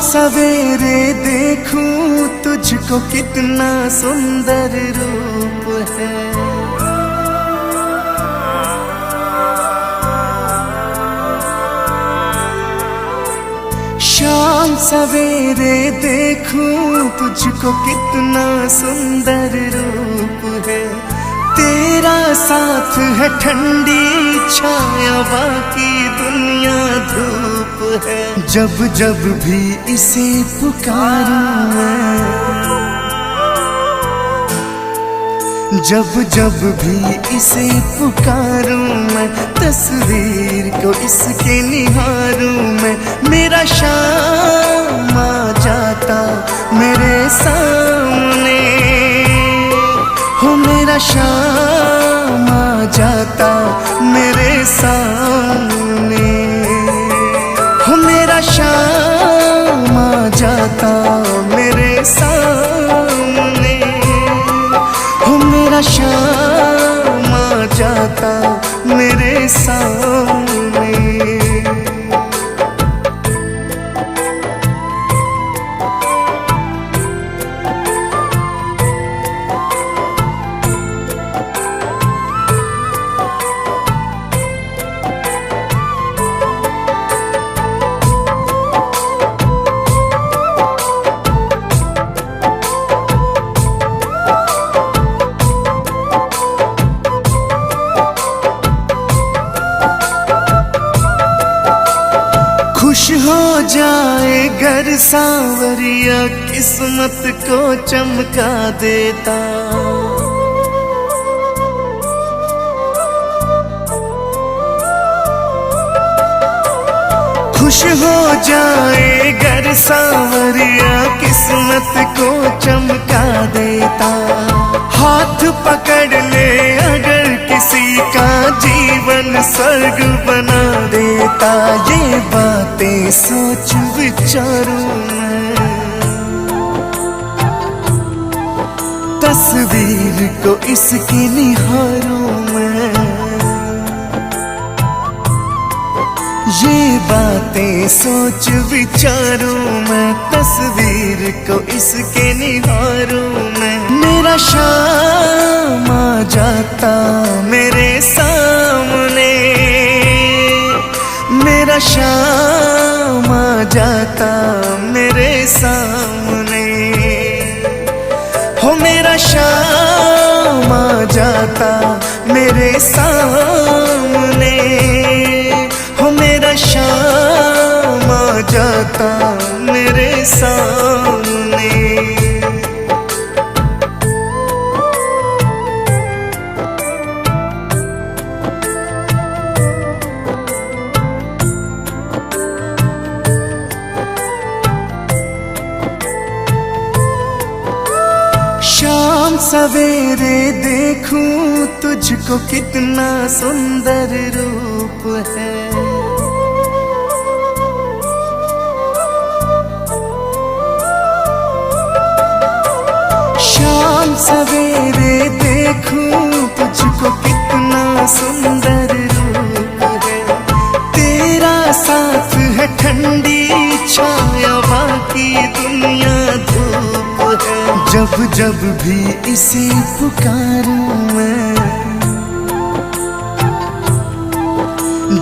सवेरे देखूं तुझको कितना सुंदर रूप है। शाम सवेरे देखूं तुझको कितना सुंदर रूप है। तेरा साथ है ठंडी छाया, बाकी दुनिया धूप है। जब जब भी इसे पुकारूं मैं, जब जब भी इसे पुकारूं मैं, तस्वीर को इसके निहारूं मैं। मेरा शाम आ जाता मेरे सामने, हो मेरा शाम आ जाता मेरे सामने, हो मेरा शाम आ जाता मेरे सामने, हो मेरा शाम आ जाता मेरे सामने। खुश हो जाए घर सांवरिया, किस्मत को चमका देता। खुश हो जाए घर सांवरिया, किस्मत को चमका देता। हाथ पकड़ ले अगर किसी का, जीवन स्वर्ग बना देता। ये बातें सोच विचारूं मैं, तस्वीर को इसकी निहारूं मैं। ये बातें सोच विचारूं मैं, तस्वीर को इसके निहारूं मैं। मेरा शाम आ जाता मेरे सामने, मेरा शाम आ जाता मेरे सामने, हो मेरा शाम आ जाता मेरे सामने, हो मेरा शाम आ जाता मेरे सामने। शाम सवेरे देखूं तुझको कितना सुंदर रूप है। शाम सवेरे देखूं तुझको कितना सुंदर रूप है। तेरा साथ है ठंडी छाया, बाकी दुनिया धूप है। जब जब भी इसे पुकारूं मैं,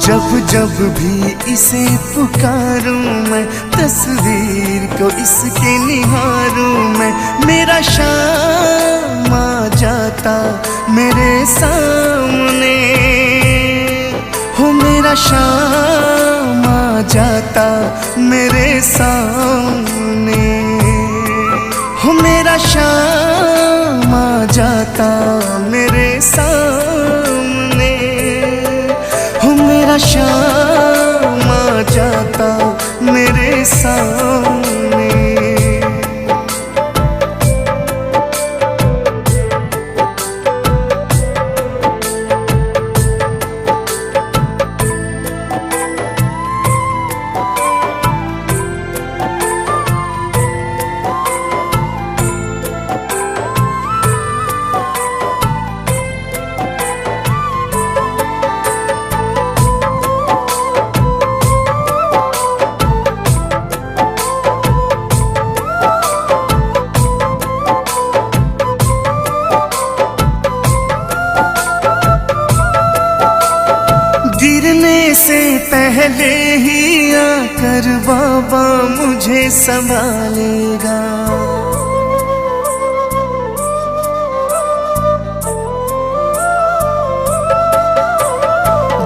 जब जब भी इसे पुकारूं मैं, तस्वीर को इसके निहारूं मैं। मेरा शाम आ जाता मेरे सामने, हो मेरा शाम आ जाता मेरे सामने, हो मेरा शाम आ जाता मेरे सामने, हो मेरा शाम आ जाता मेरे सामने। पहले ही आकर बाबा मुझे संभालेगा।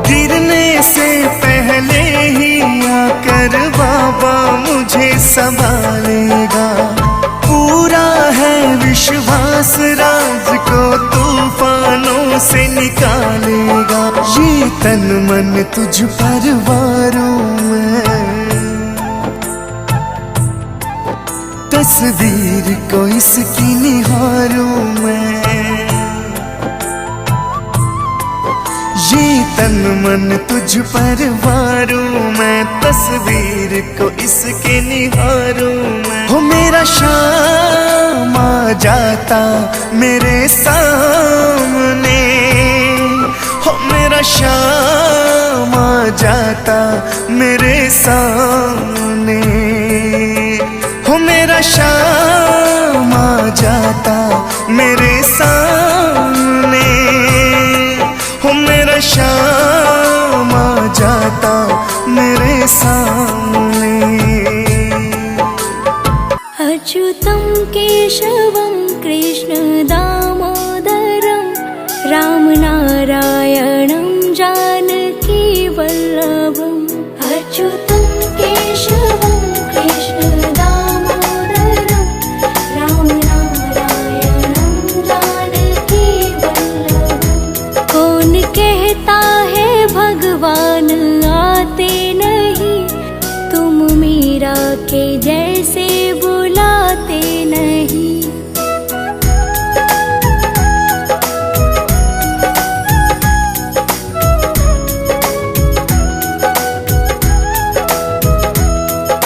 गिरने से पहले ही आकर बाबा मुझे संभालेगा। पूरा है विश्वास, राज को तूफानों से निकालेगा। ये तन मन तुझ पर वारूं मैं, तस्वीर को इसकी निहारूं मैं। ये तन मन तुझ पर वारूं मैं, तस्वीर को इसके निहारूं मैं। हो मेरा शाम आ जाता मेरे सामने, हो मेरा शाम आ जाता मेरे सामने, हो मेरा शाम आ जाता मेरे सामने, हो मेरा शाम आ जाता मेरे सामने। अच्युतं केशवं कृष्ण दामोदरं रामनारायणं जानकी वल्लभम्। अच्युतं केशवं कृष्ण दामोदरं रामनारायणं जानकी वल्लभम्। कौन कहता है भगवान आते नहीं, तुम मीरा के जैसे बुलाते नहीं।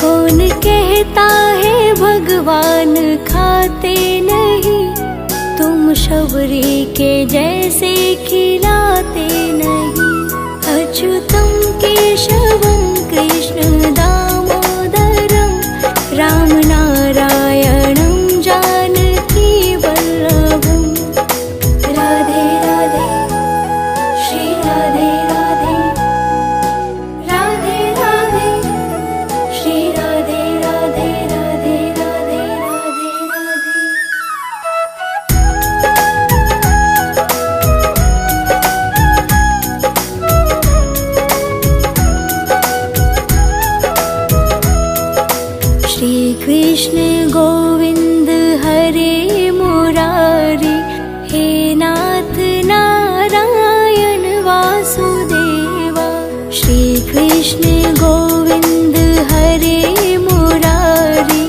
कौन कहता है भगवान खाते नहीं, तुम शबरी के जैसे खिलाते नहीं। अच्युतं केशवं कृष्ण दामोदरं रामनारायणं जानकी वल्लभम्। राधे राधे श्री राधे राधे, राधे राधे श्री राधे राधे, राधे राधे राधे राधे। श्री कृष्ण गोविंद हरे मुरारी, हे नाथ नारायण वासुदेवा। श्री कृष्ण गोविंद हरे मुरारी,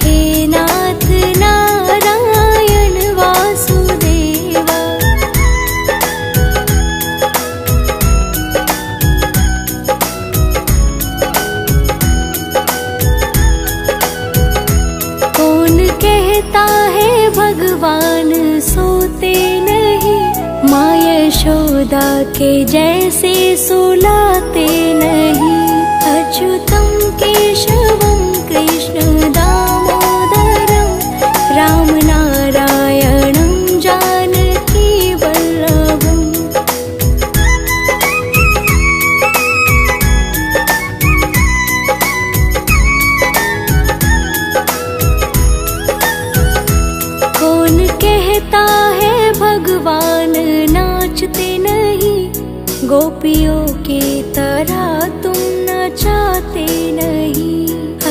हे नाथ नारायण वासुदेवा। कौन कहता है भगवान सोते नहीं, माँ यशोदा के जैसे सुलाते नहीं। अच्युतं केशवं कृष्ण दामोदरं रामनारायणं जानकी वल्लभम्। कौन कहता है भगवान नाचते नहीं, गोपियों की तरह तुम नचाते नहीं।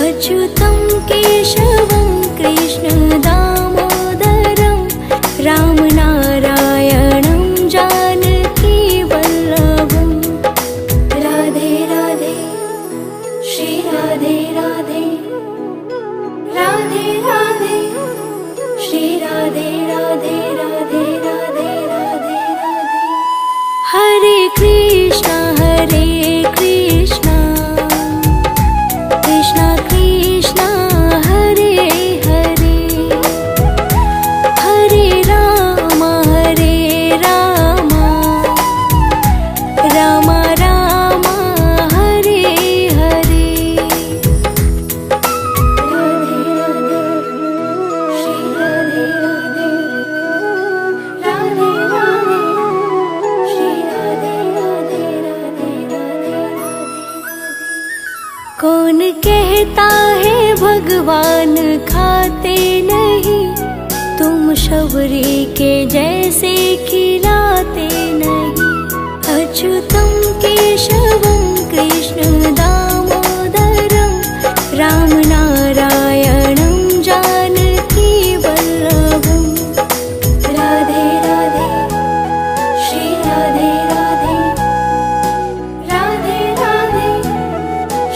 अच्युतं केशवं कृष्ण दामोदरं रामनारायणं जानकी वल्लभम्। राधे राधे श्री राधे राधे, राधे राधे श्री राधे राधे, राधे राधे राधे राधे। हरे कृष्णा कृष्णा कृष्णा हरे हरे, हरे राम राम राम हरे हरे। राधे राधे श्री राधे राधे, राधे राधे श्री राधे राधे, राधे राधे कौन कहता है भगवान खाते नहीं, तुम शबरी के जैसे खिलाते नहीं। अच्युतम केशवम कृष्ण दामोदरम, राम नारायणम जानकी वल्लभम। राधे राधे श्री राधे राधे, राधे राधे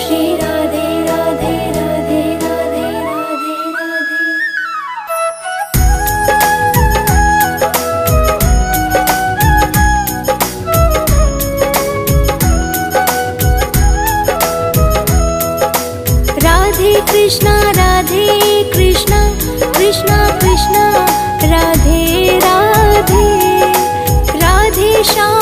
श्री राधे राधे, राधे राधे राधे राधे। राधे कृष्णा कृष्णा कृष्णा राधे राधे, राधे श्याम